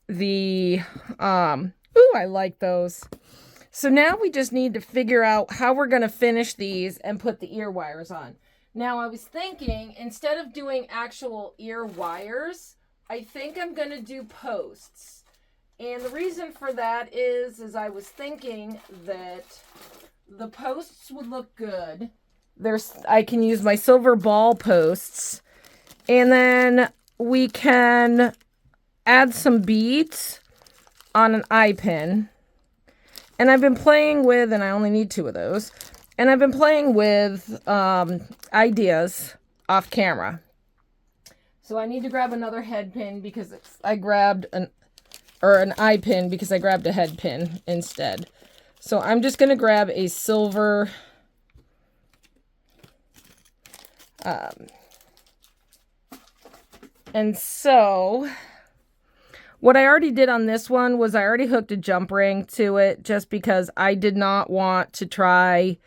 Speaker 1: the, ooh, I like those. So now we just need to figure out how we're going to finish these and put the ear wires on. Now I was thinking, instead of doing actual ear wires, I think I'm going to do posts. And the reason for that is I was thinking that the posts would look good. I can use my silver ball posts. And then we can add some beads on an eye pin. And I've been playing with, and I only need 2 of those, and I've been playing with ideas off camera. So I need to grab another head pin because I grabbed an eye pin because I grabbed a head pin instead. So I'm just going to grab a silver and so what I already did on this one was I already hooked a jump ring to it just because I did not want to try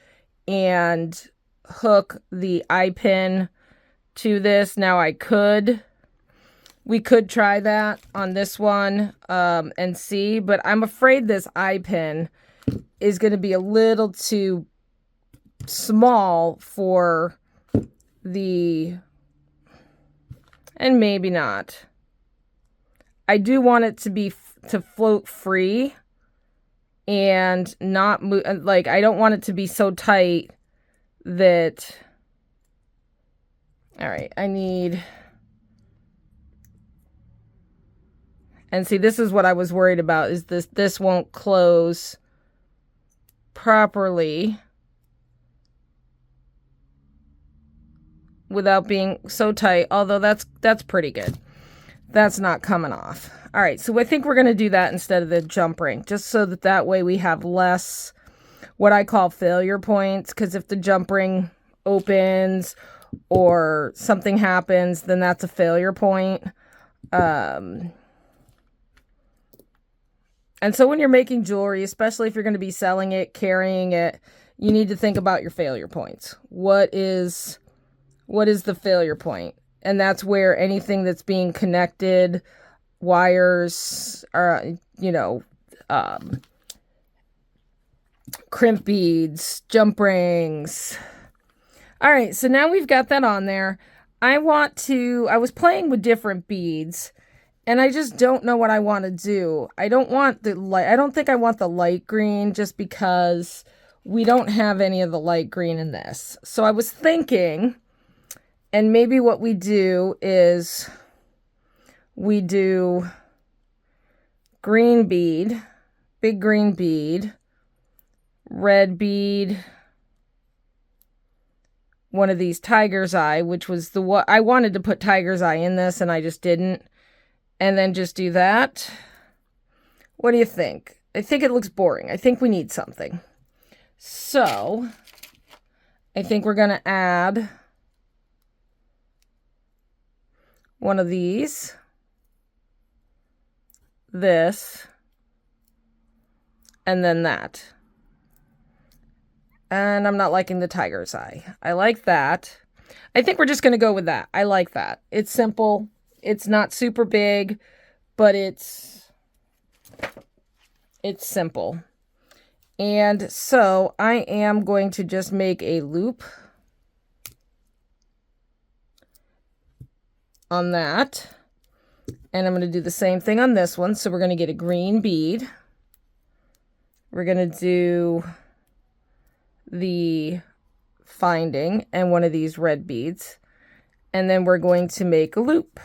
Speaker 1: and hook the eye pin to this. Now we could try that on this one and see, but I'm afraid this eye pin is going to be a little too small for and maybe not. I do want it to float free and not move. Like, I don't want it to be so tight that, all right, and see, this is what I was worried about, is this won't close properly without being so tight, although that's pretty good. That's not coming off. All right, so I think we're going to do that instead of the jump ring, just so that way we have less what I call failure points, because if the jump ring opens or something happens, then that's a failure point. And so when you're making jewelry, especially if you're going to be selling it, carrying it, you need to think about your failure points. What is the failure point? And that's where anything that's being connected, wires, or, crimp beads, jump rings. All right, so now we've got that on there. I was playing with different beads, and I just don't know what I want to do. I don't think I want the light green, just because we don't have any of the light green in this. So I was thinking, and maybe what we do is we do green bead, big green bead, red bead, one of these tiger's eye, which was the what I wanted to put tiger's eye in this and I just didn't. And then just do that. What do you think? I think it looks boring. I think we need something. So I think we're going to add one of these, this, and then that. And I'm not liking the tiger's eye. I like that. I think we're just going to go with that. I like that. It's simple. It's not super big, but it's simple. And so I am going to just make a loop on that. And I'm going to do the same thing on this one. So we're going to get a green bead. We're going to do the finding and one of these red beads. And then we're going to make a loop.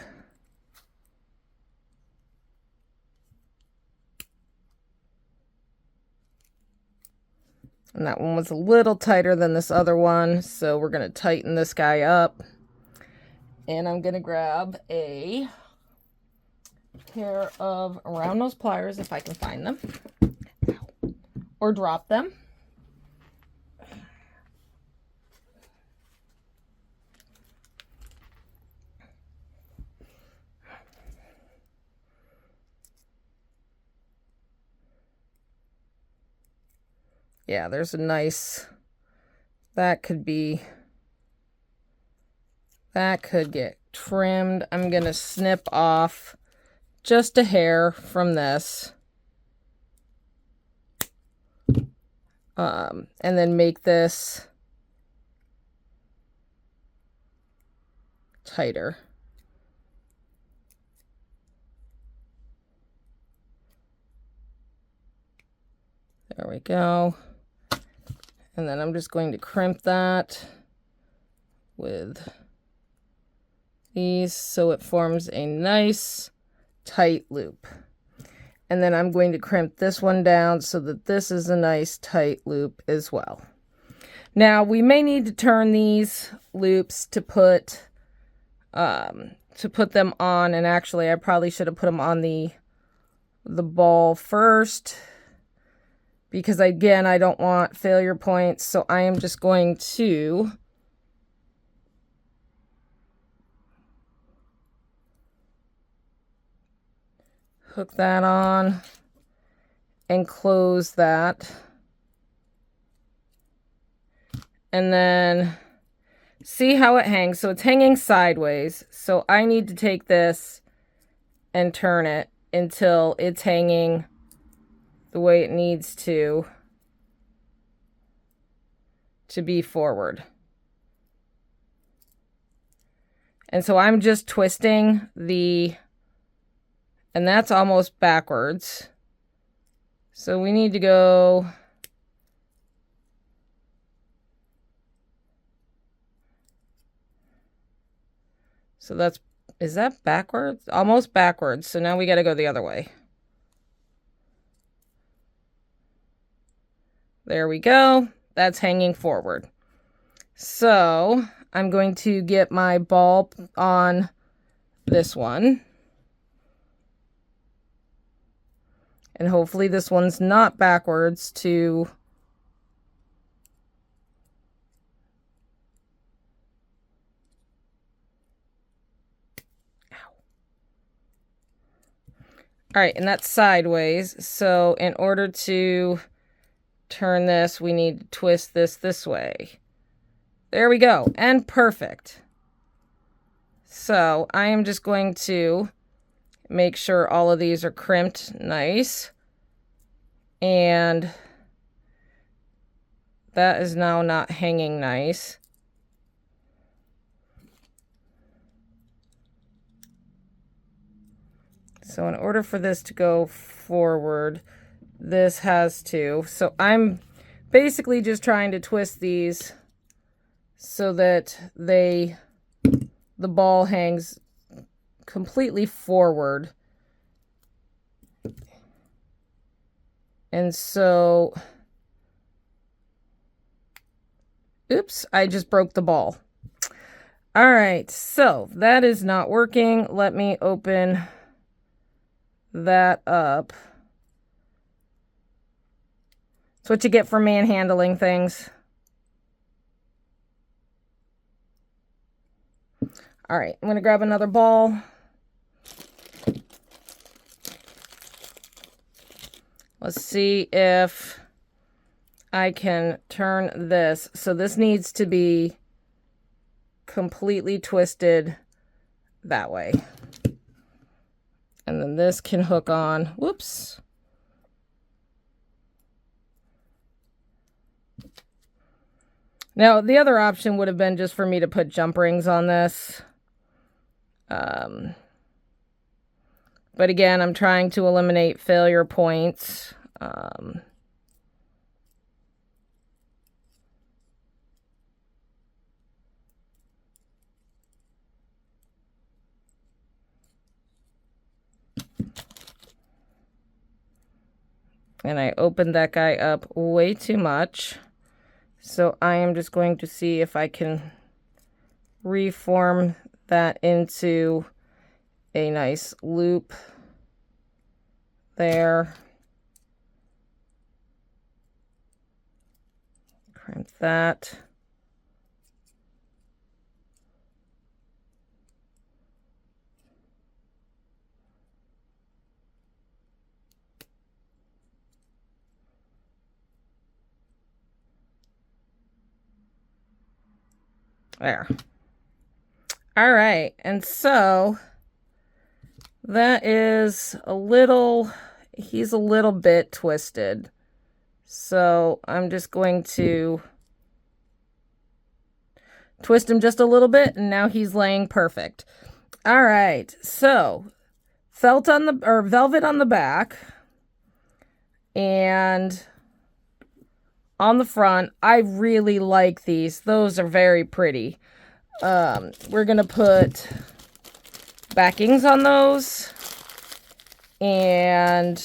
Speaker 1: And that one was a little tighter than this other one, so we're going to tighten this guy up. And I'm going to grab a pair of round nose pliers if I can find them. Or drop them. Yeah, there's a nice, that could get trimmed. I'm going to snip off just a hair from this. And then make this tighter. There we go. And then I'm just going to crimp that with these so it forms a nice tight loop. And then I'm going to crimp this one down so that this is a nice tight loop as well. Now we may need to turn these loops to put them on, and actually I probably should have put them on the ball first, because again, I don't want failure points, so I am just going to hook that on and close that. And then see how it hangs. So it's hanging sideways. So I need to take this and turn it until it's hanging the way it needs to be forward. And so I'm just twisting and that's almost backwards. So we need to go is that backwards? Almost backwards. So now we got to go the other way. There we go. That's hanging forward. So I'm going to get my ball on this one. And hopefully this one's not backwards to... All right, and that's sideways. So in order to turn this, we need to twist this way. There we go, and perfect. So I am just going to make sure all of these are crimped nice. And that is now not hanging nice. So in order for this to go forward, this has to. So I'm basically just trying to twist these so that the ball hangs completely forward. And so, oops, I just broke the ball. All right, so that is not working. Let me open that up. That's what you get for manhandling things. All right, I'm going to grab another ball. Let's see if I can turn this. So this needs to be completely twisted that way. And then this can hook on. Whoops. Now, the other option would have been just for me to put jump rings on this. But again, I'm trying to eliminate failure points. And I opened that guy up way too much. So I am just going to see if I can reform that into a nice loop there. Crimp that. There. All right, and so that is he's a little bit twisted. So I'm just going to twist him just a little bit, and now he's laying perfect. All right, so velvet on the back, and on the front. I really like these. Those are very pretty. We're going to put backings on those. And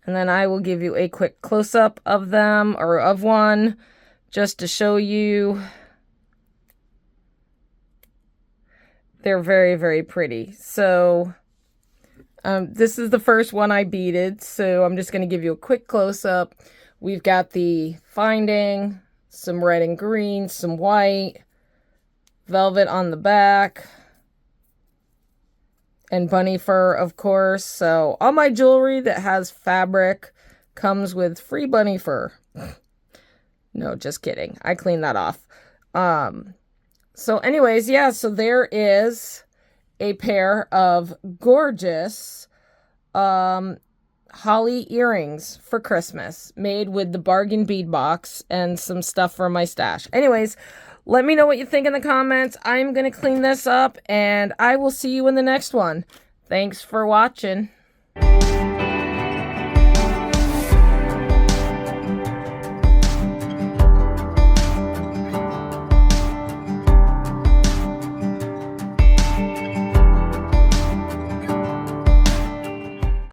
Speaker 1: then I will give you a quick close-up of them, or of one, just to show you. They're very, very pretty. So this is the first one I beaded, so I'm just going to give you a quick close-up. We've got the finding, some red and green, some white, velvet on the back, and bunny fur, of course. So all my jewelry that has fabric comes with free bunny fur. No, just kidding. I cleaned that off. So anyways, yeah, so there is a pair of gorgeous holly earrings for Christmas, made with the bargain bead box and some stuff from my stash. Anyways, let me know what you think in the comments. I'm going to clean this up, and I will see you in the next one. Thanks for watching.